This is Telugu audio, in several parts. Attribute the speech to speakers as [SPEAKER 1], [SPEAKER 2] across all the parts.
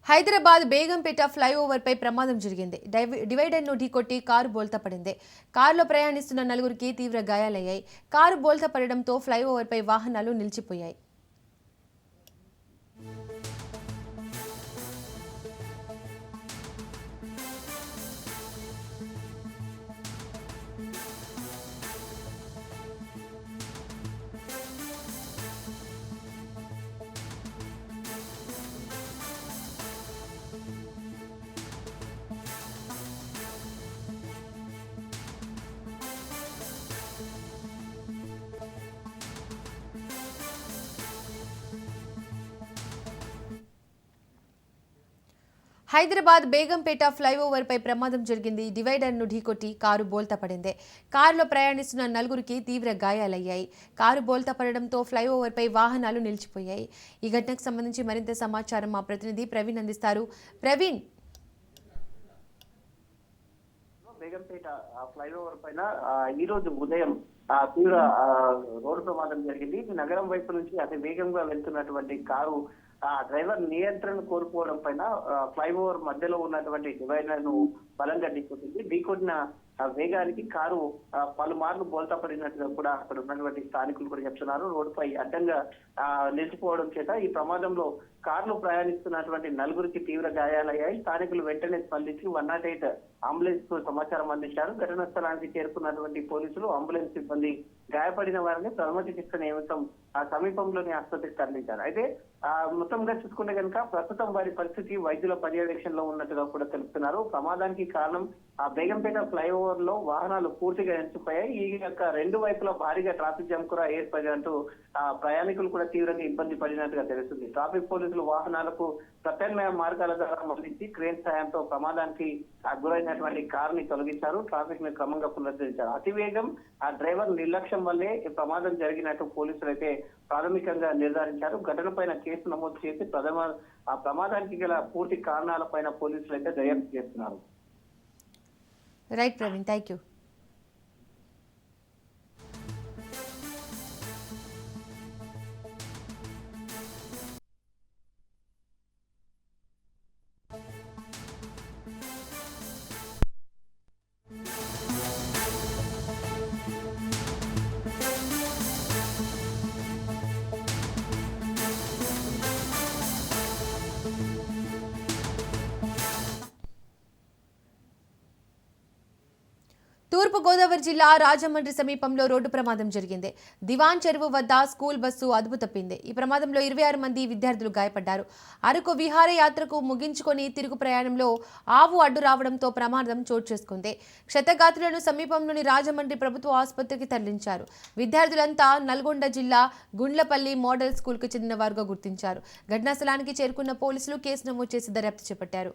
[SPEAKER 1] హైదరాబాద్ బేగంపేట ఫ్లైఓవర్ పై ప్రమాదం జరిగింది. డివైడర్ ను ఢీకొట్టి కారు బోల్తా పడింది. కారులో ప్రయాణిస్తున్న నలుగురికి తీవ్ర గాయాలయ్యాయి. కారు బోల్తా పడడంతో ఫ్లైఓవర్ పై వాహనాలు నిలిచిపోయాయి. హైదరాబాద్ బేగంపేట ఫ్లైఓవర్ పై ప్రమాదం జరిగింది. డివైడర్ ను ఢీకొట్టి కారు బోల్తా పడింది. కారులో ప్రయాణిస్తున్న నలుగురికి తీవ్ర గాయాలయ్యాయి. కారు బోల్తా పడడంతో ఫ్లైఓవర్ పై వాహనాలు నిలిచిపోయాయి. ఈ ఘటనకు సంబంధించి మరింత సమాచారం మా ప్రతినిధి ప్రవీణ్ అందిస్తారు. ప్రవీణ్,
[SPEAKER 2] బేగంపేట ఫ్లైఓవర్ పైన ఈ రోజు ఉదయం తీవ్ర రోడ్డు ప్రమాదం జరిగింది. నగరం వైపు నుంచి అతి వేగంగా వెళ్తున్నటువంటి కారు డ్రైవర్ నియంత్రణ కోల్పోవడం పైన ఫ్లైఓవర్ మధ్యలో ఉన్నటువంటి డివైడర్ ను బలంగా ఢీకొట్టింది. ఢీకొట్టిన వేగానికి కారు పలుమార్లు బోల్తా పడినట్టుగా కూడా అక్కడ ఉన్నటువంటి స్థానికులు కూడా చెప్తున్నారు. రోడ్డుపై అడ్డంగా నిలిచిపోవడం చేత ఈ ప్రమాదంలో కారులో ప్రయాణిస్తున్నటువంటి నలుగురికి తీవ్ర గాయాలయ్యాయి. స్థానికులు వెంటనే స్పందించి 108 అంబులెన్స్ కు సమాచారం అందించారు. ఘటనా స్థలానికి చేరుకున్నటువంటి పోలీసులు అంబులెన్స్ సిబ్బంది గాయపడిన వారిని ప్రథమ చికిత్స నిమిత్తం ఆ సమీపంలోని ఆసుపత్రికి తరలించారు. అయితే మొత్తంగా చూసుకుంటే కనుక ప్రస్తుతం వారి పరిస్థితి వైద్యుల పర్యవేక్షణలో ఉన్నట్టుగా కూడా తెలుపుతున్నారు. ప్రమాదానికి కారణం బేగంపేట ఫ్లైఓవర్ లో వాహనాలు పూర్తిగా ఎంచిపోయాయి. ఈ యొక్క రెండు వైపులా భారీగా ట్రాఫిక్ జామ్ కూడా ఏర్పడినట్టు ప్రయాణికులు కూడా తీవ్రంగా ఇబ్బంది పడినట్టుగా తెలుస్తుంది. ట్రాఫిక్ పోలీసులు వాహనాలకు ప్రత్యామ్నాయ మార్గాల ద్వారా మళ్లించి క్రేన్ సాయంతో ప్రమాదానికి గురైనటువంటి కారుని తొలగించారు. ట్రాఫిక్ ని క్రమంగా పునరుద్ధరించారు. అతివేగం డ్రైవర్ నిర్లక్ష్యం వల్లే ఈ ప్రమాదం జరిగినట్టు పోలీసులు అయితే ప్రాథమికంగా నిర్ధారించారు. ఘటన పైన కేసు నమోదు చేసి ప్రమాదానికి గల పూర్తి కారణాలపైన పోలీసులు అయితే దర్యాప్తు చేస్తున్నారు.
[SPEAKER 1] Right Praveen, thank you. తూర్పు గోదావరి జిల్లా రాజమండ్రి సమీపంలో రోడ్డు ప్రమాదం జరిగింది. దివాన్ చెరువు వద్ద స్కూల్ బస్సు అదుపు తప్పింది. ఈ ప్రమాదంలో 26 మంది విద్యార్థులు గాయపడ్డారు. అరకు విహారయాత్రకు ముగించుకొని తిరుగు ప్రయాణంలో ఆవు అడ్డు రావడంతో ప్రమాదం చోటు చేసుకుంది. క్షతగాత్రులను సమీపంలోని రాజమండ్రి ప్రభుత్వ ఆసుపత్రికి తరలించారు. విద్యార్థులంతా నల్గొండ జిల్లా గుండ్లపల్లి మోడల్ స్కూల్కు చెందిన వారుగా గుర్తించారు. ఘటనా స్థలానికి చేరుకున్న పోలీసులు కేసు నమోదు చేసి దర్యాప్తు చేపట్టారు.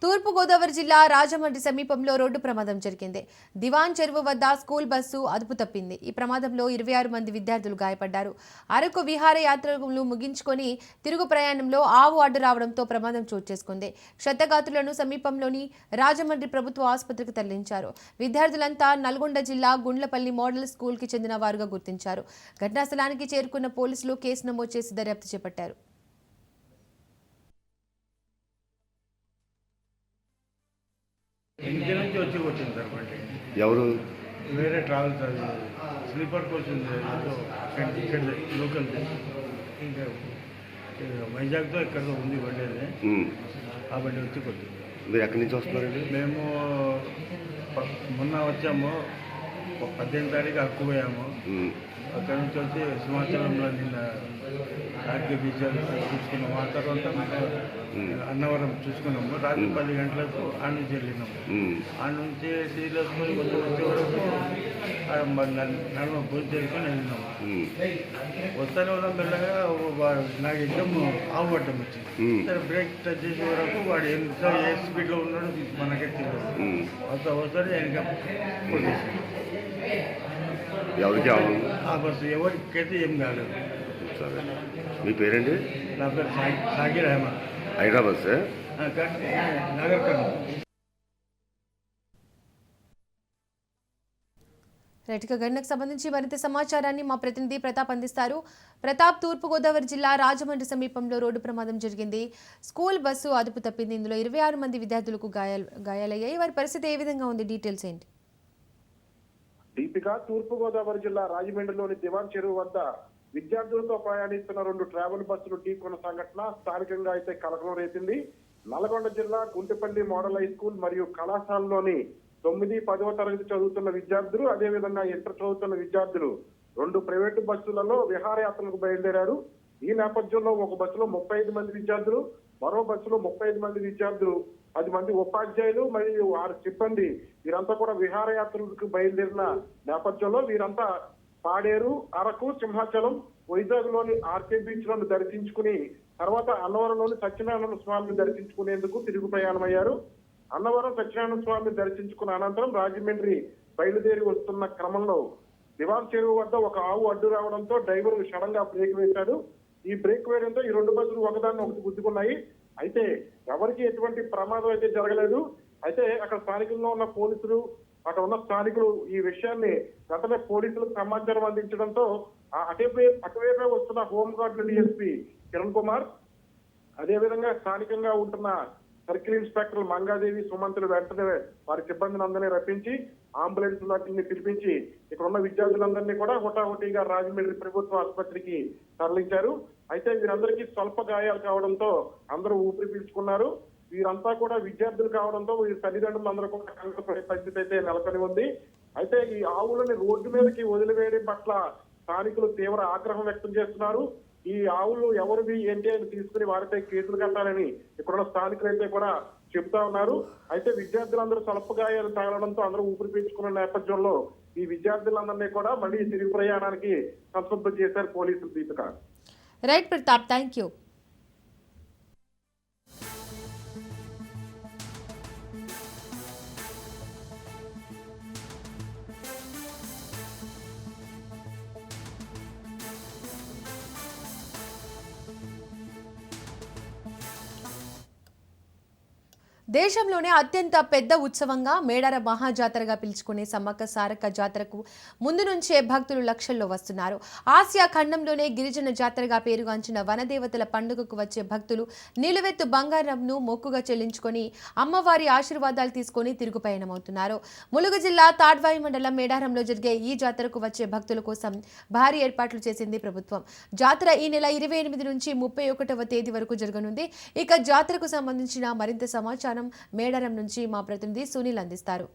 [SPEAKER 1] తూర్పు గోదావరి జిల్లా రాజమండ్రి సమీపంలో రోడ్డు ప్రమాదం జరిగింది. దివాన్ చెరువు వద్ద స్కూల్ బస్సు అదుపు తప్పింది. ఈ ప్రమాదంలో 26 మంది విద్యార్థులు గాయపడ్డారు. అరకు విహారయాత్రలు ముగించుకొని తిరుగు ప్రయాణంలో ఆవు అడ్డు రావడంతో ప్రమాదం చోటు చేసుకుంది. క్షతగాత్రులను సమీపంలోని రాజమండ్రి ప్రభుత్వ ఆసుపత్రికి తరలించారు. విద్యార్థులంతా నల్గొండ జిల్లా గుండ్లపల్లి మోడల్ స్కూల్కి చెందిన వారుగా గుర్తించారు. ఘటనా స్థలానికి చేరుకున్న పోలీసులు కేసు నమోదు చేసి దర్యాప్తు చేపట్టారు.
[SPEAKER 3] ఎవరు వేరే ట్రావెల్స్ అది స్లీపర్ కోచ్ ఉంది ఏదో ఇక్కడ లోకల్ ఇంకా వైజాగ్తో ఎక్కడో ఉంది బండి ఆ బండి వచ్చి కొద్దిగా.
[SPEAKER 4] మీరు ఎక్కడి నుంచి వస్తున్నారండి?
[SPEAKER 3] మేము మొన్న వచ్చాము 18 తారీఖు అరకు పోయాము. అక్కడ నుంచి వచ్చి సింహాచలంలో నిన్న ఆర్కే బీచ్ చూసుకున్నాము. ఆ తర్వాత అన్నవరం చూసుకున్నాము. రాత్రి 10 గంటలకు ఆడ నుంచి వెళ్ళినాము. ఆడ నుంచి సీరియస్ పోయి వచ్చే వరకు నడుమ పూజ చేసుకొని వెళ్ళినాము. వస్తానే వల్ల మెల్లగా నాకు ఎగ్జామ్ ఆవు పట్టం వచ్చింది. సరే బ్రేక్ టచ్ చేసే వరకు వాడు ఏ స్పీడ్లో ఉన్నాడో మనకే తెలియదు. వస్తాడు వెనక కొట్టేసాడు.
[SPEAKER 4] ఎవరికి
[SPEAKER 3] ఆ బస్సు ఎవరికైతే ఏం కాలేదు.
[SPEAKER 4] సరే, మీ పేరేంటి?
[SPEAKER 3] నా పేరు సాగిర్ అహ్మద్.
[SPEAKER 4] హైదరాబాద్ సార్?
[SPEAKER 3] నగర్ కర్నూలు.
[SPEAKER 1] రైట్గా ఘటనకు సంబంధించి మరింత సమాచారాన్ని మా ప్రతినిధి ప్రతాప్ అందిస్తారు. ప్రతాప్, తూర్పుగోదావరి జిల్లా రాజమండ్రి సమీపంలో రోడ్డు ప్రమాదం జరిగింది. స్కూల్ బస్సు అదుపు తప్పింది. ఇందులో 26 మంది విద్యార్థులకు గాయాలయ్యాయి. వారి పరిస్థితి ఏ విధంగా ఉంది? డీటెయిల్స్ ఏంటి?
[SPEAKER 5] దీపిక, తూర్పుగోదావరి జిల్లా రాజమండ్రిలోని దివాన్ చెరువు వద్ద విద్యార్థులతో ప్రయాణిస్తున్న 2 ట్రావెల్ బస్సులు ఢీకొన్న సంఘటన స్థానికంగా అయితే కలకలం రేపింది. నల్గొండ జిల్లా గుంటిపల్లి మోడల్ హై స్కూల్ మరియు కళాశాలలోని 9, 10వ తరగతి చదువుతున్న విద్యార్థులు, అదేవిధంగా ఇంటర్ చదువుతున్న విద్యార్థులు 2 ప్రైవేటు బస్సులలో విహారయాత్రలకు బయలుదేరారు. ఈ నేపథ్యంలో ఒక బస్సులో 35 మంది విద్యార్థులు, మరో బస్సులో 35 మంది విద్యార్థులు, 10 మంది ఉపాధ్యాయులు మరియు 6 సిబ్బంది వీరంతా కూడా విహారయాత్రలకు బయలుదేరిన నేపథ్యంలో వీరంతా పాడేరు, అరకు, సింహాచలం, వైజాగ్ లోని ఆర్కే బీచ్ లను దర్శించుకుని తర్వాత అన్నవరంలోని సత్యనారాయణ స్వామిని దర్శించుకునేందుకు తిరుగు ప్రయాణమయ్యారు. అన్నవరం సత్యనారాయణ స్వామిని దర్శించుకున్న అనంతరం రాజమండ్రి బయలుదేరి వస్తున్న క్రమంలో దివాన్ చెరువు వద్ద ఒక ఆవు అడ్డు రావడంతో డ్రైవర్ సడన్ గా బ్రేక్ వేశాడు. ఈ బ్రేక్ వేయడంతో ఈ 2 బస్సులు ఒకదాన్ని ఒకటి గుద్దుకున్నాయి. అయితే ఎవరికి ఎటువంటి ప్రమాదం అయితే జరగలేదు. అయితే అక్కడ స్థానికంగా ఉన్న పోలీసులు, అక్కడ ఉన్న స్థానికులు ఈ విషయాన్ని వెంటనే పోలీసులకు సమాచారం అందించడంతో అటువైపే వస్తున్న హోంగార్డుల డిఎస్పీ కిరణ్ కుమార్, అదేవిధంగా స్థానికంగా ఉంటున్న సర్కిల్ ఇన్స్పెక్టర్ మంగాదేవి, సుమంతులు వెంటనే వారి సిబ్బందిని అందరినీ రప్పించి అంబులెన్స్ వాటిని పిలిపించి ఇక్కడ ఉన్న విద్యార్థులందరినీ కూడా హుటాహుటిగా రాజమండ్రి ప్రభుత్వ ఆసుపత్రికి తరలించారు. అయితే వీరందరికీ స్వల్ప గాయాలు కావడంతో అందరూ ఊపిరి పీల్చుకున్నారు. వీరంతా కూడా విద్యార్థులు కావడంతో వీరి తల్లిదండ్రులు అందరూ కూడా కంగారు పరిస్థితి అయితే నెలకొని ఉంది. అయితే ఈ ఆవులని రోడ్డు మీదకి వదిలివేయడం పట్ల స్థానికులు తీవ్ర ఆగ్రహం వ్యక్తం చేస్తున్నారు. ఈ ఆవులు ఎవరివి ఏంటి అని తీసుకుని వారిపై కేసులు కట్టాలని ఇక్కడున్న స్థానికులు అయితే కూడా చెబుతా ఉన్నారు. అయితే విద్యార్థులందరూ స్వల్ప గాయాలు తగలడంతో అందరూ ఊపిరి పీల్చుకున్న నేపథ్యంలో ఈ విద్యార్థులందరినీ కూడా మళ్ళీ తిరిగి ప్రయాణానికి సంసిద్ధం చేశారు పోలీసులు. Deepika.
[SPEAKER 1] Right Pratap, thank you. దేశంలోనే అత్యంత పెద్ద ఉత్సవంగా మేడార మహాజాతరగా పిలుచుకునే సమ్మక్క సారక్క జాతరకు ముందు నుంచే భక్తులు లక్షల్లో వస్తున్నారు. ఆసియా ఖండంలోనే గిరిజన జాతరగా పేరుగాంచిన వనదేవతల పండుగకు వచ్చే భక్తులు నిలువెత్తు బంగారంను మొక్కుగా చెల్లించుకొని అమ్మవారి ఆశీర్వాదాలు తీసుకొని తిరుగు పయనమవుతున్నారు. ములుగు జిల్లా తాడ్వాయి మండలం మేడారంలో జరిగే ఈ జాతరకు వచ్చే భక్తుల కోసం భారీ ఏర్పాట్లు చేసింది ప్రభుత్వం. జాతర ఈ నెల 28 నుంచి 31వ తేదీ వరకు జరగనుంది. ఇక జాతరకు సంబంధించిన మరింత సమాచారం మేడారం నుంచి మా ప్రతినిధి సునీల్ అందిస్తారు.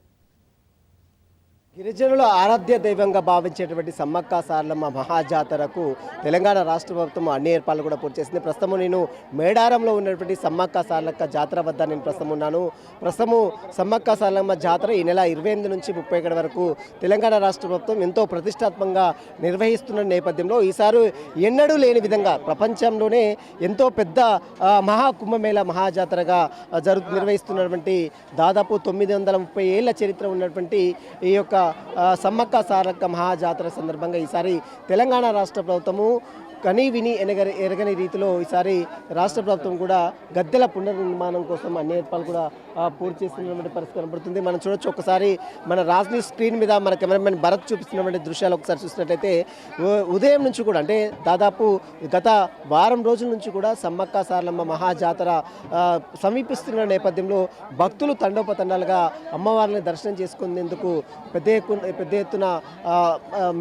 [SPEAKER 6] గిరిజనుల ఆరాధ్య దైవంగా భావించేటువంటి సమ్మక్క సారలమ్మ మహాజాతరకు తెలంగాణ రాష్ట్ర ప్రభుత్వం అన్ని ఏర్పాట్లు కూడా పూర్తి చేసింది. ప్రస్తుతం నేను మేడారంలో ఉన్నటువంటి సమ్మక్క సారలక్క జాతర వద్ద నేను ప్రస్తుతం ఉన్నాను. ప్రస్తుతము సమ్మక్క సారలమ్మ జాతర ఈ నెల 28 నుంచి 31 వరకు తెలంగాణ రాష్ట్ర ప్రభుత్వం ఎంతో ప్రతిష్టాత్మకంగా నిర్వహిస్తున్న నేపథ్యంలో ఈసారి ఎన్నడూ లేని విధంగా ప్రపంచంలోనే ఎంతో పెద్ద మహాకుంభమేళ మహాజాతరగా నిర్వహిస్తున్నటువంటి దాదాపు 930 ఏళ్ల చరిత్ర ఉన్నటువంటి ఈ యొక్క సమ్మక్క సారక్క మహాజాతర సందర్భంగా ఈసారి తెలంగాణ రాష్ట్ర ప్రభుత్వము కనీ విని ఎరగని రీతిలో ఈసారి రాష్ట్ర ప్రభుత్వం కూడా గద్దెల పునర్నిర్మాణం కోసం అన్ని ఏర్పాట్లు కూడా పూర్తి చేస్తున్నటువంటి పరిస్థితి కనబడుతుంది. మనం చూడొచ్చు, ఒకసారి మన రాజ్ని స్క్రీన్ మీద మన కెమెరామెన్ భరత్ చూపిస్తున్నటువంటి దృశ్యాలు ఒకసారి చూసినట్టయితే ఉదయం నుంచి కూడా అంటే దాదాపు గత వారం రోజుల నుంచి కూడా సమ్మక్క సారలమ్మ మహాజాతర సమీపిస్తున్న నేపథ్యంలో భక్తులు తండోపతండాలుగా అమ్మవారిని దర్శనం చేసుకునేందుకు పెద్ద పెద్ద ఎత్తున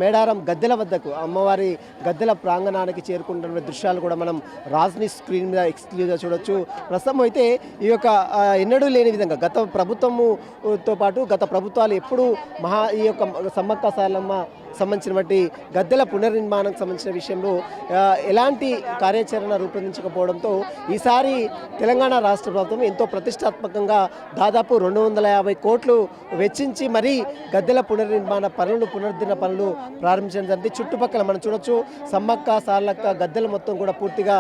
[SPEAKER 6] మేడారం గద్దెల వద్దకు అమ్మవారి గద్దెల ప్రాంగణానికి చేరుకుంటున్న దృశ్యాలు కూడా మనం రాజ్ని స్క్రీన్ మీద ఎక్స్క్లూజివ్గా చూడొచ్చు. ప్రస్తుతం అయితే ఈ యొక్క ఎన్నడూ లేని విధంగా గత ప్రభుత్వముతో పాటు గత ప్రభుత్వాలు ఎప్పుడూ ఈ యొక్క సమ్మక్క సారలమ్మ సంబంధించినటువంటి గద్దెల పునర్నిర్మాణానికి సంబంధించిన విషయంలో ఎలాంటి కార్యాచరణ రూపొందించకపోవడంతో ఈసారి తెలంగాణ రాష్ట్ర ప్రభుత్వం ఎంతో ప్రతిష్టాత్మకంగా దాదాపు 250 కోట్లు వెచ్చించి మరీ గద్దెల పునర్నిర్మాణ పునరుద్ధరణ పనులు ప్రారంభించడం జరిగింది. చుట్టుపక్కల మనం చూడొచ్చు సమ్మక్క సారలక్క గద్దెల మొత్తం కూడా పూర్తిగా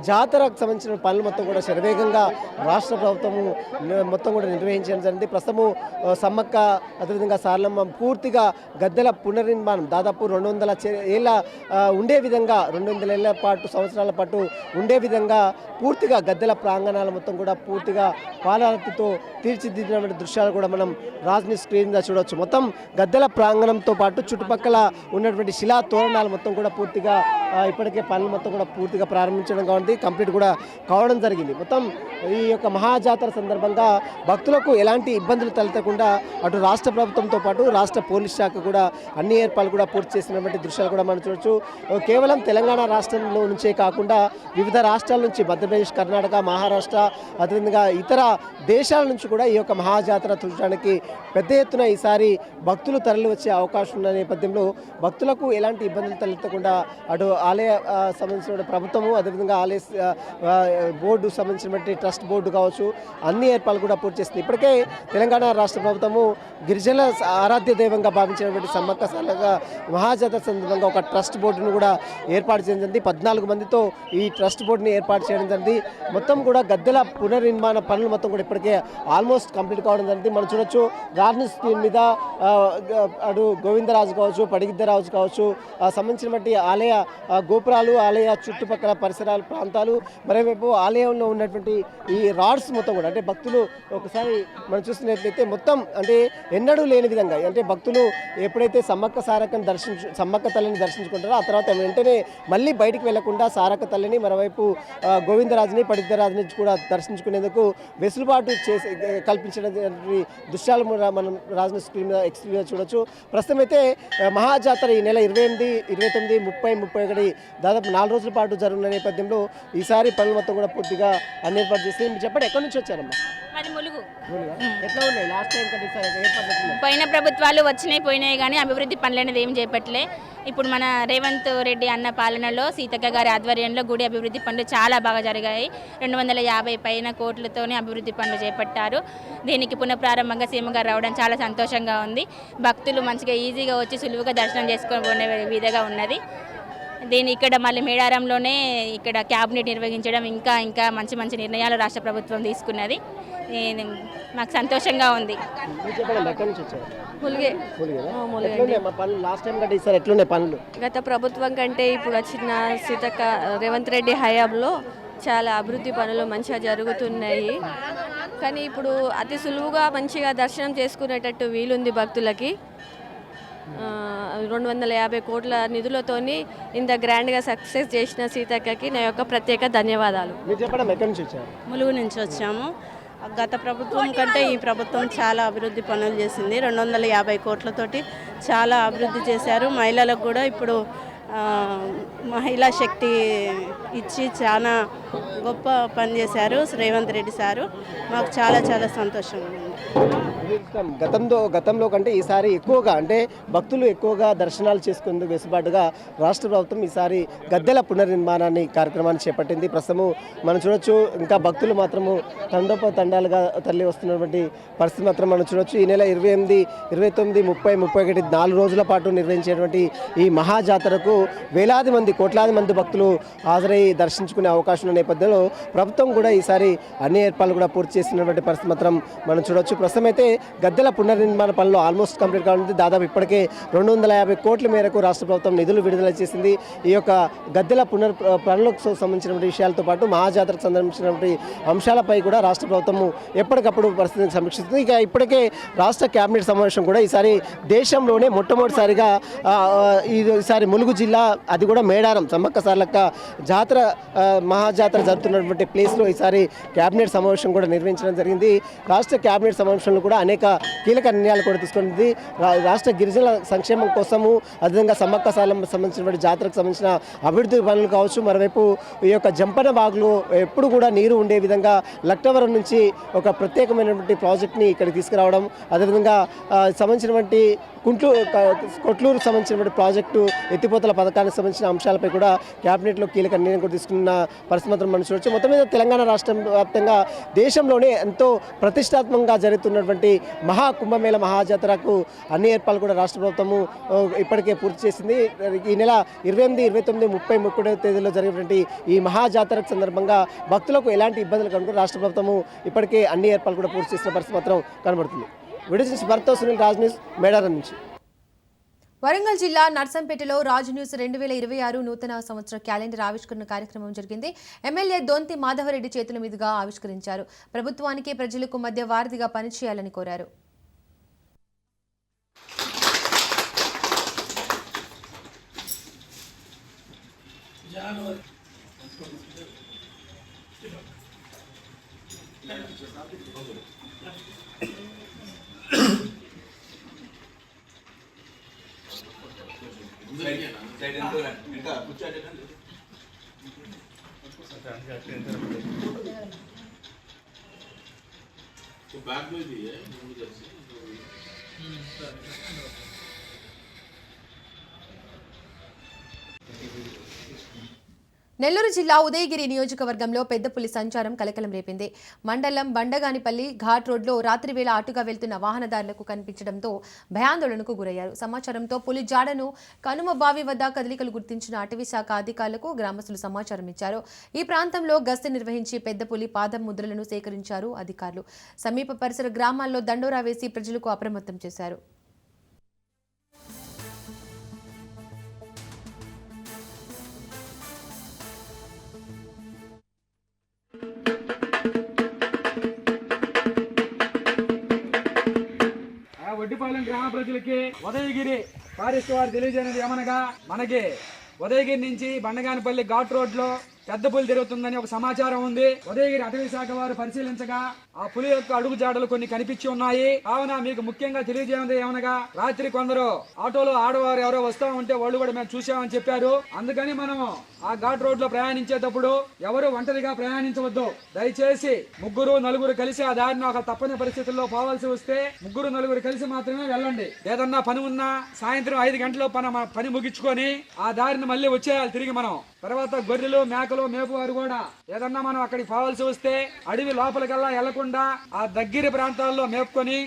[SPEAKER 6] జాతరకు సంబంధించిన పనులు మొత్తం కూడా శరవేగంగా రాష్ట్ర ప్రభుత్వము మొత్తం కూడా నిర్వహించడం జరిగింది. ప్రస్తుతము సమ్మక్క అదేవిధంగా సారలమ్మ పూర్తిగా గద్దెల పునర్నిర్మాణం దాదాపు 200 ఏళ్ళ ఉండే విధంగా 200 ఏళ్ల పాటు సంవత్సరాల పాటు ఉండే విధంగా పూర్తిగా గద్దెల ప్రాంగణాలు మొత్తం కూడా పూర్తిగా పాలరాతితో తీర్చిదిద్దిన దృశ్యాలు కూడా మనం రాజ్ని స్క్రీన్ మీద చూడవచ్చు. మొత్తం గద్దెల ప్రాంగణంతో పాటు చుట్టుపక్కల ఉన్నటువంటి శిలా తోరణాలు మొత్తం కూడా పూర్తిగా ఇప్పటికే పనులు మొత్తం కూడా పూర్తిగా ప్రారంభించడం కాబట్టి కంప్లీట్ కూడా కావడం జరిగింది. మొత్తం ఈ యొక్క మహాజాతర సందర్భంగా భక్తులకు ఎలాంటి ఇబ్బందులు తలెత్తకుండా అటు రాష్ట్ర ప్రభుత్వంతో పాటు రాష్ట్ర పోలీస్ శాఖ కూడా అన్ని ఏర్పాట్లు కూడా పూర్తి చేసినటువంటి దృశ్యాలు కూడా మనం చూడొచ్చు. కేవలం తెలంగాణ రాష్ట్రంలో నుంచే కాకుండా వివిధ రాష్ట్రాల నుంచి మధ్యప్రదేశ్, కర్ణాటక, మహారాష్ట్ర అదేవిధంగా ఇతర దేశాల నుంచి కూడా ఈ యొక్క మహాజాతర చూడడానికి పెద్ద ఎత్తున ఈసారి భక్తులు తరలి వచ్చే అవకాశం ఉన్న నేపథ్యంలో భక్తులకు ఎలాంటి ఇబ్బందులు తలెత్తకుండా అటు ఆలయ సంబంధించిన ప్రభుత్వము అదేవిధంగా ఆలయ బోర్డు సంబంధించినటువంటి ట్రస్ట్ బోర్డు కావచ్చు అన్ని ఏర్పాట్లు కూడా పూర్తి చేస్తుంది. ఇప్పటికే తెలంగాణ రాష్ట్ర ప్రభుత్వము గిరిజనుల ఆరాధ్య దైవంగా భావించినటువంటి సమ్మక్క సారలమ్మ మహాజాతర సందర్భంగా ఒక ట్రస్ట్ బోర్డును కూడా ఏర్పాటు చేయడం జరిగింది. 14 మందితో ఈ ట్రస్ట్ బోర్డుని ఏర్పాటు చేయడం జరిగింది. మొత్తం కూడా గద్దెల పునర్నిర్మాణ పనులు మొత్తం కూడా ఇప్పటికే ఆల్మోస్ట్ కంప్లీట్ కావడం జరిగింది. మనం చూడొచ్చు రాజ్ని స్క్రీన్ మీద అటు గోవిందరాజు కావచ్చు, పడిగిద్దరాజు కావచ్చు సంబంధించినటువంటి ఆలయ గోపురాలు, ఆలయ చుట్టుపక్కల పరిసరాల ప్రాంతాలు, మరోవైపు ఆలయంలో ఉన్నటువంటి ఈ రాడ్స్ మొత్తం కూడా అంటే భక్తులు ఒకసారి మనం చూస్తున్నట్లయితే మొత్తం అంటే ఎన్నడూ లేని విధంగా అంటే భక్తులు ఎప్పుడైతే సమ్మక్క సమ్మక్క తల్లిని దర్శించుకుంటారో ఆ తర్వాత వెంటనే మళ్ళీ బయటికి వెళ్లకుండా సారక్క తల్లిని మరోవైపు గోవిందరాజుని పడిద్దరాజుని కూడా దర్శించుకునేందుకు వెసులుబాటు కల్పించడం దృశ్యాలు మనం రాజన స్క్రీన్ మీద ఎక్స్క్లూజివ్గా చూడొచ్చు. ప్రస్తుతం అయితే మహాజాతర ఈ నెల 28, 29, 30, 31 దాదాపు 4 రోజుల పాటు జరుగుతున్న నేపథ్యంలో ఈసారి పనులు మొత్తం కూడా పూర్తిగా అన్ని ఏర్పాటు చేసి మీరు చెప్పండి ఎక్కడి నుంచి వచ్చారమ్మా?
[SPEAKER 7] అది ములుగు.
[SPEAKER 6] ఎట్లా ఉన్నాయి లాస్ట్ టైం కంటే
[SPEAKER 7] పోయిన ప్రభుత్వాలు పోయినాయి కానీ అభివృద్ధి పనులు అనేది ఏం చేపట్టలే. ఇప్పుడు మన రేవంత్ రెడ్డి అన్న పాలనలో సీతక్క గారి ఆధ్వర్యంలో గుడి అభివృద్ధి పనులు చాలా బాగా జరిగాయి. 250 పైన కోట్లతోనే అభివృద్ధి పనులు చేపట్టారు. దీనికి పునఃప్రారంభంగా సీఎం గారు రావడం చాలా సంతోషంగా ఉంది. భక్తులు మంచిగా ఈజీగా వచ్చి సులువుగా దర్శనం చేసుకునే విధంగా ఉన్నది. దీని ఇక్కడ మళ్ళీ మేడారంలోనే ఇక్కడ క్యాబినెట్ నిర్వహించడం ఇంకా మంచి నిర్ణయాలు రాష్ట్ర ప్రభుత్వం తీసుకున్నది. మాకు సంతోషంగా ఉంది.
[SPEAKER 8] గత ప్రభుత్వం కంటే ఇప్పుడు వచ్చిన సీతక్క రేవంత్ రెడ్డి హయాంలో చాలా అభివృద్ధి పనులు మంచిగా జరుగుతున్నాయి. కానీ ఇప్పుడు అతి సులువుగా మంచిగా దర్శనం చేసుకునేటట్టు వీలుంది భక్తులకి. 250 కోట్ల నిధులతోని ఇంత గ్రాండ్గా సక్సెస్ చేసిన సీతక్కకి నా యొక్క ప్రత్యేక ధన్యవాదాలు.
[SPEAKER 9] ములుగు నుంచి వచ్చాము. గత ప్రభుత్వం కంటే ఈ ప్రభుత్వం చాలా అభివృద్ధి పనులు చేసింది. 250 కోట్లతోటి చాలా అభివృద్ధి చేశారు. మహిళలకు కూడా ఇప్పుడు మహిళా శక్తి ఇచ్చి చాలా గొప్ప పని చేశారు రేవంత్ రెడ్డి సారు. మాకు చాలా సంతోషంగా ఉంది.
[SPEAKER 6] గతంలో కంటే ఈసారి ఎక్కువగా అంటే భక్తులు ఎక్కువగా దర్శనాలు చేసుకునేందుకు వెసులుబాటుగా రాష్ట్ర ప్రభుత్వం ఈసారి గద్దెల పునర్నిర్మాణాన్ని కార్యక్రమాన్ని చేపట్టింది. ప్రస్తుతము మనం చూడొచ్చు ఇంకా భక్తులు మాత్రము తండాలుగా తరలి వస్తున్నటువంటి పరిస్థితి మాత్రం మనం చూడొచ్చు. ఈ నెల 28, 29, 30, 31 4 రోజుల పాటు నిర్వహించేటువంటి ఈ మహాజాతరకు వేలాది మంది కోట్లాది మంది భక్తులు హాజరై దర్శించుకునే అవకాశం ఉన్న నేపథ్యంలో ప్రభుత్వం కూడా ఈసారి అన్ని ఏర్పాట్లు కూడా పూర్తి చేసినటువంటి పరిస్థితి మాత్రం మనం చూడొచ్చు. ప్రస్తుతం అయితే గద్దెల పునర్నిర్మాణ పనులు ఆల్మోస్ట్ కంప్లీట్ కావడంతో దాదాపు ఇప్పటికే 250 కోట్ల మేరకు రాష్ట్ర ప్రభుత్వం నిధులు విడుదల చేసింది. ఈ యొక్క గద్దెల పనులకు సంబంధించినటువంటి విషయాలతో పాటు మహాజాతరకు సంబంధించినటువంటి అంశాలపై కూడా రాష్ట్ర ప్రభుత్వం ఎప్పటికప్పుడు పరిస్థితిని సమీక్షిస్తుంది. ఇక ఇప్పటికే రాష్ట్ర కేబినెట్ సమావేశం కూడా ఈసారి దేశంలోనే మొట్టమొదటిసారిగా ఈసారి ములుగు జిల్లా అది కూడా మేడారం సమ్మక్క సారలక్క జాతర మహాజాతర జరుగుతున్నటువంటి ప్లేస్లో ఈసారి కేబినెట్ సమావేశం కూడా నిర్వహించడం జరిగింది. రాష్ట్ర కేబినెట్ సమావేశంలో కూడా అనేక కీలక నిర్ణయాలు కూడా తీసుకుంటుంది. రాష్ట్ర గిరిజనుల సంక్షేమం కోసము, అదేవిధంగా సమ్మక్క సారలమ్మ సంబంధించినటువంటి జాతరకు సంబంధించిన అభివృద్ధి పనులు కావచ్చు, మరోవైపు ఈ యొక్క జంపన బాగులో ఎప్పుడు కూడా నీరు ఉండే విధంగా లక్నవరం నుంచి ఒక ప్రత్యేకమైనటువంటి ప్రాజెక్ట్ని ఇక్కడికి తీసుకురావడం, అదేవిధంగా సంబంధించినటువంటి కొట్లూరు సంబంధించినటువంటి ప్రాజెక్టు ఎత్తిపోతల పథకానికి సంబంధించిన అంశాలపై కూడా క్యాబినెట్లో కీలక నిర్ణయం కూడా తీసుకున్న పరిస్థితి మాత్రం మనం చూడవచ్చు. మొత్తం మీద తెలంగాణ రాష్ట్రం వ్యాప్తంగా దేశంలోనే ఎంతో ప్రతిష్టాత్మకంగా జరుగుతున్నటువంటి మహాకుంభమేళ మహాజాతరకు అన్ని ఏర్పాట్లు కూడా రాష్ట్ర ప్రభుత్వము ఇప్పటికే పూర్తి చేసింది. ఈ నెల 28, 29, 30, 31 తేదీలో జరిగినటువంటి ఈ మహాజాతర సందర్భంగా భక్తులకు ఎలాంటి ఇబ్బందులు కనుక రాష్ట్ర ప్రభుత్వము ఇప్పటికే అన్ని ఏర్పాట్లు కూడా పూర్తి చేసిన పరిస్థితి మాత్రం కనబడుతుంది. విడిచి భర్త సునీల్ రాజ్ న్యూస్ మేడారం నుంచి.
[SPEAKER 1] వరంగల్ జిల్లా నర్సంపేటలో రాజ్ న్యూస్ 2026 నూతన సంవత్సర క్యాలెండర్ ఆవిష్కరణ కార్యక్రమం జరిగింది. ఎమ్మెల్యే దొంతి మాధవరెడ్డి చేతుల మీదుగా ఆవిష్కరించారు. ప్రభుత్వానికి ప్రజలకు మధ్య వారధిగా పనిచేయాలని కోరారు. నెల్లూరు జిల్లా ఉదయగిరి నియోజకవర్గంలో పెద్ద పులి సంచారం కలకలం రేపింది. మండలం బండగానిపల్లి ఘాట్ రోడ్లో రాత్రి వేళ అటుగా వెళ్తున్న వాహనదారులకు కనిపించడంతో భయాందోళనకు గురయ్యారు. సమాచారంతో పులి జాడను కనుమ బావి వద్ద కదలికలు గుర్తించిన అటవీశాఖ అధికారులకు గ్రామస్తులు సమాచారం ఇచ్చారు. ఈ ప్రాంతంలో గస్తీ నిర్వహించి పెద్ద పులి పాదం ముద్రలను సేకరించారు అధికారులు. సమీప పరిసర గ్రామాల్లో దండోరా వేసి ప్రజలకు అప్రమత్తం చేశారు.
[SPEAKER 10] వడ్డిపాలెం గ్రామ ప్రజలకి ఉదయగిరి ఫారెస్ట్ వారు తెలియజేయనిది ఏమనగా, మనకి ఉదయగిరి నుంచి బండగానిపల్లి ఘాట్ రోడ్ లో పెద్ద పులి తిరుగుతుందని ఒక సమాచారం ఉంది. ఉదయగిరి అటవీ శాఖ వారు పరిశీలించగా ఆ పులి యొక్క అడుగు జాడలు కొన్ని కనిపించి ఉన్నాయి. కావున మీకు ముఖ్యంగా తెలియజేయనిది ఏమనగా, రాత్రి కొందరు ఆటోలో ఆడవారు ఎవరో వస్తా ఉంటే వాళ్ళు కూడా మేము చూసామని చెప్పారు. అందుకని మనం ఆ ఘాట్ రోడ్ లో ప్రయాణించేటప్పుడు ఎవరు ఒంటరిగా ప్రయాణించవద్దు. దయచేసి 3, 4 కలిసి ఆ దారిని ఒక తప్పని పరిస్థితుల్లో పోవాల్సి వస్తే 3, 4 కలిసి మాత్రమే వెళ్ళండి. ఏదన్నా పని ఉన్నా సాయంత్రం 5 గంటల్లో పని ముగించుకొని ఆ దారిని మళ్ళీ వచ్చేయాలి తిరిగి. మనం తర్వాత గొర్రెలు మేకలు మేపువారు కూడా ఏదన్నా మనం అక్కడికి పోవాల్సి వస్తే అడవి లోపలికల్లా వెళ్లకుండా ఆ దగ్గర ప్రాంతాల్లో మేపుకొని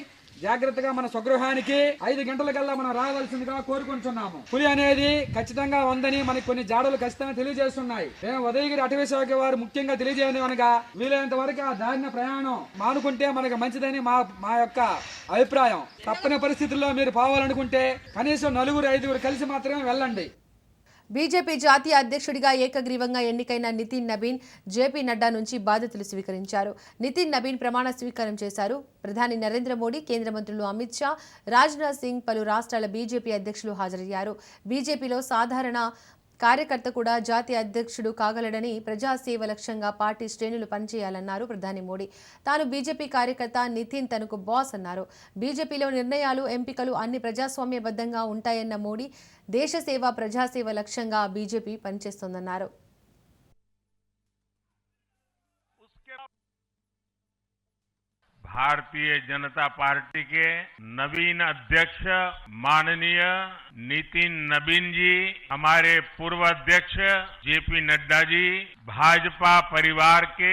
[SPEAKER 10] జాగ్రత్తగా మన స్వగృహానికి 5 గంటలకల్లా మనం రావాల్సిందిగా కోరుకుంటున్నాము. పులి అనేది ఖచ్చితంగా ఉందని మనకి కొన్ని జాడలు ఖచ్చితంగా తెలియజేస్తున్నాయి. మేము ఉదయగిరి అటవీ శాఖ వారు ముఖ్యంగా తెలియజేయని అనగా, వీలైనంత వరకు ఆ దారిన ప్రయాణం మానుకుంటే మనకు మంచిదని మా యొక్క అభిప్రాయం. తప్పని పరిస్థితుల్లో మీరు పోవాలనుకుంటే కనీసం 4, 5 కలిసి మాత్రమే వెళ్ళండి.
[SPEAKER 1] బీజేపీ జాతీయ అధ్యక్షుడిగా ఏకగ్రీవంగా ఎన్నికైన నితిన్ నబీన్ జేపీ నడ్డా నుంచి బాధ్యతలు స్వీకరించారు. నితిన్ నబీన్ ప్రమాణ స్వీకారం చేశారు. ప్రధాని నరేంద్ర మోడీ, కేంద్ర మంత్రులు అమిత్ షా, రాజ్నాథ్ సింగ్, పలు రాష్ట్రాల బీజేపీ అధ్యక్షులు హాజరయ్యారు. బీజేపీలో సాధారణ కార్యకర్త కూడా జాతీయ అధ్యక్షుడు కాగలడని, ప్రజాసేవ లక్ష్యంగా పార్టీ శ్రేణులు పనిచేయాలన్నారు ప్రధాని మోడీ. తాను బీజేపీ కార్యకర్త, నితిన్ తనకు బాస్ అన్నారు. బీజేపీలో నిర్ణయాలు, ఎంపికలు అన్ని ప్రజాస్వామ్యబద్ధంగా ఉంటాయన్న మోడీ, దేశసేవ, ప్రజాసేవ లక్ష్యంగా బీజేపీ పనిచేస్తోందన్నారు.
[SPEAKER 11] भारतीय जनता पार्टी के नवीन अध्यक्ष माननीय नितिन नबीन जी, हमारे पूर्व अध्यक्ष जेपी नड्डा जी, भाजपा परिवार के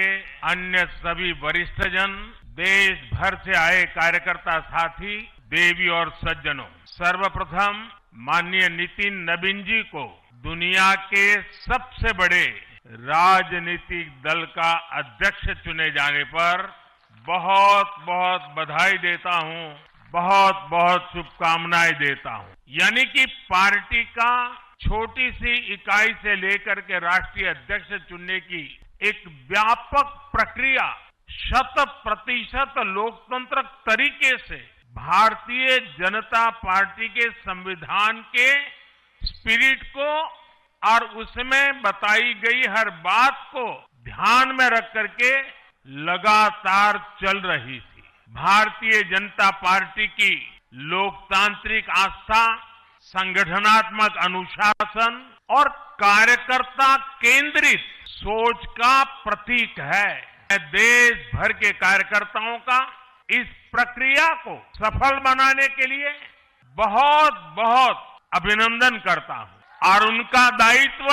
[SPEAKER 11] अन्य सभी वरिष्ठ जन, देश भर से आए कार्यकर्ता साथी, देवी और सज्जनों, सर्वप्रथम माननीय नितिन नबीन जी को दुनिया के सबसे बड़े राजनीतिक दल का अध्यक्ष चुने जाने पर बहुत बहुत बधाई देता हूं, बहुत बहुत शुभकामनाएं देता हूं। यानी कि पार्टी का छोटी सी इकाई से लेकर के राष्ट्रीय अध्यक्ष चुनने की एक व्यापक प्रक्रिया 100% लोकतंत्र तरीके से भारतीय जनता पार्टी के संविधान के स्पिरिट को और उसमें बताई गई हर बात को ध्यान में रख करके लगातार चल रही थी। भारतीय जनता पार्टी की लोकतांत्रिक आस्था, संगठनात्मक अनुशासन और कार्यकर्ता केंद्रित सोच का प्रतीक है। मैं देश भर के कार्यकर्ताओं का इस प्रक्रिया को सफल बनाने के लिए बहुत बहुत अभिनंदन करता हूं। और उनका दायित्व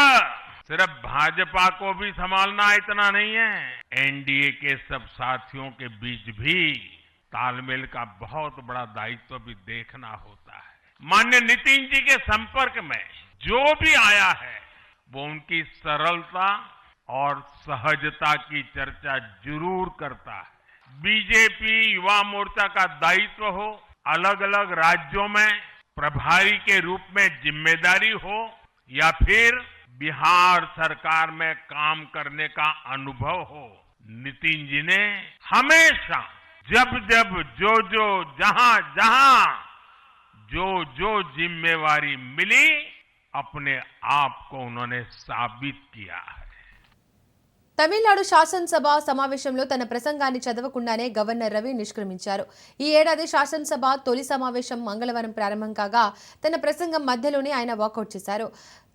[SPEAKER 11] सिर्फ भाजपा को भी संभालना इतना नहीं है, एनडीए के सब साथियों के बीच भी तालमेल का बहुत बड़ा दायित्व भी देखना होता है। माननीय नितिन जी के संपर्क में जो भी आया है वो उनकी सरलता और सहजता की चर्चा जरूर करता है। बीजेपी युवा मोर्चा का दायित्व हो, अलग अलग राज्यों में प्रभारी के रूप में जिम्मेदारी हो या फिर बिहार सरकार में काम करने का अनुभव हो, नितिन जी ने हमेशा जब जब जो जहां जहां जो जिम्मेवारी मिली अपने आप को उन्होंने साबित किया है।
[SPEAKER 1] తమిళనాడు శాసనసభ సమావేశంలో తన ప్రసంగాన్ని చదవకుండానే గవర్నర్ రవి నిష్క్రమించారు. ఈ ఏడాది శాసనసభ తొలి సమావేశం మంగళవారం ప్రారంభం కాగా తన ప్రసంగం మధ్యలోనే ఆయన వాకౌట్ చేశారు.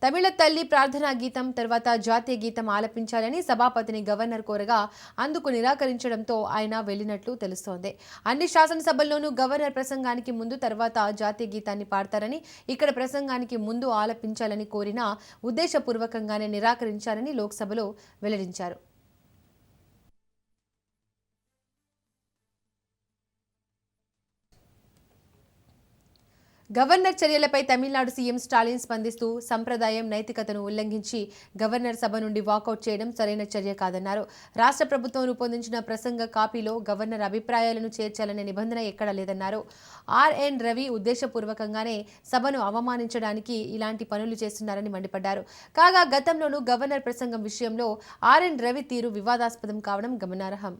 [SPEAKER 1] తమిళ తల్లి ప్రార్థనా గీతం తర్వాత జాతీయ గీతం ఆలపించాలని సభాపతిని గవర్నర్ కోరగా అందుకు నిరాకరించడంతో ఆయన వెళ్లినట్లు తెలుస్తోంది. అన్ని శాసనసభల్లోనూ గవర్నర్ ప్రసంగానికి ముందు తర్వాత జాతీయ గీతాన్ని పాడతారని, ఇక్కడ ప్రసంగానికి ముందు ఆలపించాలని కోరినా ఉద్దేశపూర్వకంగానే నిరాకరించారని లోక్సభలో వెల్లడించారు. గవర్నర్ చర్యలపై తమిళనాడు సీఎం స్టాలిన్ స్పందిస్తూ సంప్రదాయం, నైతికతను ఉల్లంఘించి గవర్నర్ సభ నుండి వాకౌట్ చేయడం సరైన చర్య కాదన్నారు. రాష్ట్ర ప్రభుత్వం రూపొందించిన ప్రసంగ కాపీలో గవర్నర్ అభిప్రాయాలను చేర్చాలనే నిబంధన ఎక్కడా లేదన్నారు. ఆర్ఎన్ రవి ఉద్దేశపూర్వకంగానే సభను అవమానించడానికి ఇలాంటి పనులు చేస్తున్నారని మండిపడ్డారు. కాగా గతంలోనూ గవర్నర్ ప్రసంగం విషయంలో ఆర్ఎన్ రవి తీరు వివాదాస్పదం కావడం గమనార్హం.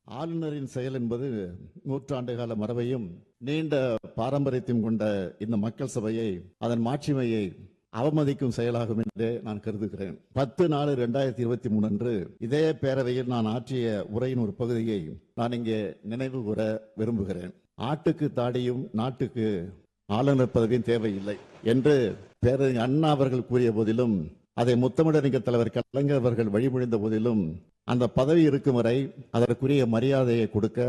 [SPEAKER 12] ஆளுநரின் செயல் என்பது நூற்றாண்டு கால மரபையும் நீண்ட பாரம்பரியத்தையும் கொண்ட இந்த மக்கள் சபையை, அதன் மாட்சிமையை அவமதிக்கும் செயலாகும் என்றே நான் கருதுகிறேன். 10/4/2023 அன்று இதே பேரவையில் நான் ஆற்றிய உரையின் ஒரு பகுதியை நான் இங்கே நினைவு கூற விரும்புகிறேன். ஆட்டுக்கு தாடியும் நாட்டுக்கு ஆளுநர் பதவியும் தேவையில்லை என்று பேரறிஞர் அண்ணா அவர்கள் கூறிய போதிலும், அதை முத்தமிழறிஞர் தலைவர் கலைஞர் அவர்கள் வழிமொழிந்த போதிலும், அந்த பதவி இருக்கும் வரை அதற்குரிய மரியாதையை கொடுக்க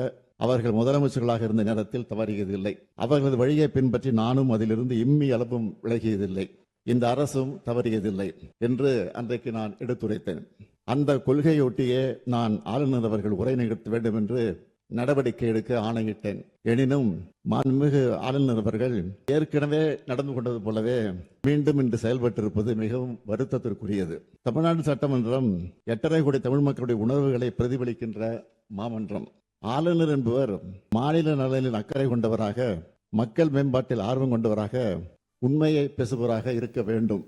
[SPEAKER 12] அவர்கள் முதலமைச்சர்களாக இருந்த நேரத்தில் தவறியதில்லை. அவர்களது வழியை பின்பற்றி நானும் அதிலிருந்து இம்மி அளவும் விலகியதில்லை. இந்த அரசும் தவறியதில்லை என்று அன்றைக்கு நான் எடுத்துரைத்தேன். அந்த கொள்கையொட்டியே நான் ஆளுநர் அவர்கள் உரை நிகழ்த்த வேண்டும் என்று நடவடிக்கை எடுக்க ஆணையிட்டேன். எனினும் மாண்புமிகு ஆளுநர் அவர்கள் ஏற்கனவே நடந்து கொண்டது போலவே மீண்டும் இன்று செயல்பட்டிருப்பது மிகவும் வருத்தத்திற்குரியது. தமிழ்நாடு சட்டமன்றம் 8.5 கோடி தமிழ் மக்களுடைய உணர்வுகளை பிரதிபலிக்கின்ற மாமன்றம். ஆளுநர் என்பவர் மாநில நலனில் அக்கறை கொண்டவராக, மக்கள் மேம்பாட்டில் ஆர்வம் கொண்டவராக, உண்மையை பேசுபவராக இருக்க வேண்டும்.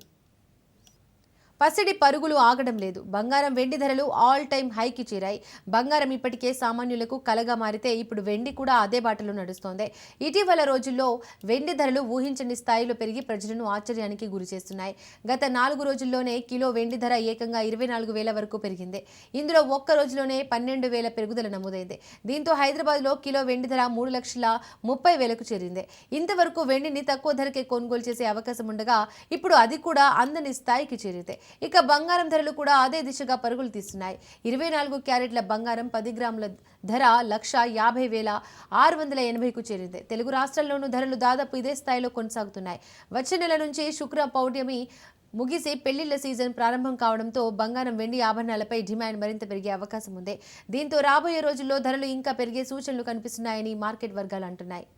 [SPEAKER 1] పసిడి పరుగులు ఆగడం లేదు. బంగారం, వెండి ధరలు ఆల్ టైమ్ హైకి చేరాయి. బంగారం ఇప్పటికే సామాన్యులకు కలగా మారితే ఇప్పుడు వెండి కూడా అదే బాటలో నడుస్తోంది. ఇటీవల రోజుల్లో వెండి ధరలు ఊహించని స్థాయిలో పెరిగి ప్రజలను ఆశ్చర్యానికి గురి చేస్తున్నాయి. గత 4 రోజుల్లోనే కిలో వెండి ధర ఏకంగా 24,000 వరకు పెరిగింది. ఇందులో ఒక్క రోజులోనే 12,000 పెరుగుదల నమోదైంది. దీంతో హైదరాబాద్లో కిలో వెండి ధర 3,30,000కు చేరింది. ఇంతవరకు వెండిని తక్కువ ధరకే కొనుగోలు చేసే అవకాశం ఉండగా ఇప్పుడు అది కూడా అందని స్థాయికి చేరింది. ఇక బంగారం ధరలు కూడా అదే దిశగా పరుగులు తీస్తున్నాయి. 24 క్యారెట్ల బంగారం 10 గ్రాముల ధర 1,50,680కు చేరింది. తెలుగు రాష్ట్రాల్లోనూ ధరలు దాదాపు ఇదే స్థాయిలో కొనసాగుతున్నాయి. వచ్చే నెల నుంచి శుక్ర పౌర్ణమి ముగిసి పెళ్లిళ్ల సీజన్ ప్రారంభం కావడంతో బంగారం, వెండి ఆభరణాలపై డిమాండ్ మరింత పెరిగే అవకాశం ఉంది. దీంతో రాబోయే రోజుల్లో ధరలు ఇంకా పెరిగే సూచనలు కనిపిస్తున్నాయని మార్కెట్ వర్గాలు అంటున్నాయి.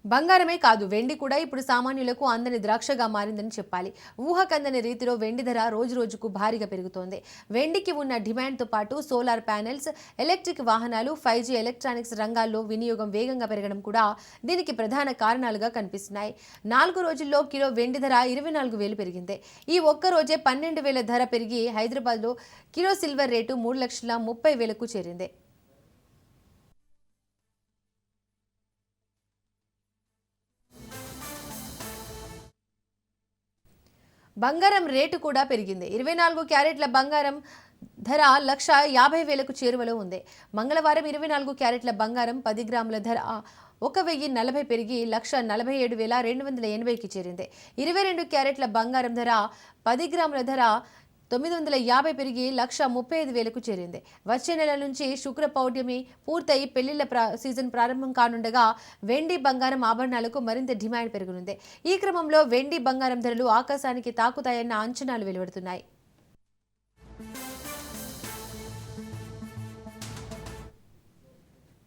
[SPEAKER 1] బంగారమే కాదు, వెండి కూడా ఇప్పుడు సామాన్యులకు అందని ద్రాక్షగా మారిందని చెప్పాలి. ఊహకందని రీతిలో వెండి ధర రోజు రోజుకు భారీగా పెరుగుతోంది. వెండికి ఉన్న డిమాండ్తో పాటు సోలార్ ప్యానెల్స్, ఎలక్ట్రిక్ వాహనాలు, 5G ఎలక్ట్రానిక్స్ రంగాల్లో వినియోగం వేగంగా పెరగడం కూడా దీనికి ప్రధాన కారణాలుగా కనిపిస్తున్నాయి. 4 రోజుల్లో కిలో వెండి ధర 24,000 పెరిగింది. ఈ ఒక్క రోజే 12,000 ధర పెరిగి హైదరాబాద్లో కిలో సిల్వర్ రేటు 3,30,000కు చేరింది. బంగారం రేటు కూడా పెరిగింది. 24 క్యారెట్ల బంగారం ధర 1,50,000కు చేరువలో ఉంది. మంగళవారం 24 క్యారెట్ల బంగారం 10 గ్రాముల ధర 1,040 పెరిగి 1,47,280కి చేరింది. 22 క్యారెట్ల బంగారం ధర 10 గ్రాముల ధర 950 పెరిగి 1,35,000కు చేరింది. వచ్చే నెల నుంచి శుక్ర పౌర్ణమి పూర్తయి పెళ్లిళ్ల సీజన్ ప్రారంభం కానుండగా వెండి బంగారం ఆభరణాలకు మరింత డిమాండ్ పెరగనుంది. ఈ క్రమంలో వెండి బంగారం ధరలు ఆకాశానికి తాకుతాయన్న అంచనాలు వెలువడుతున్నాయి.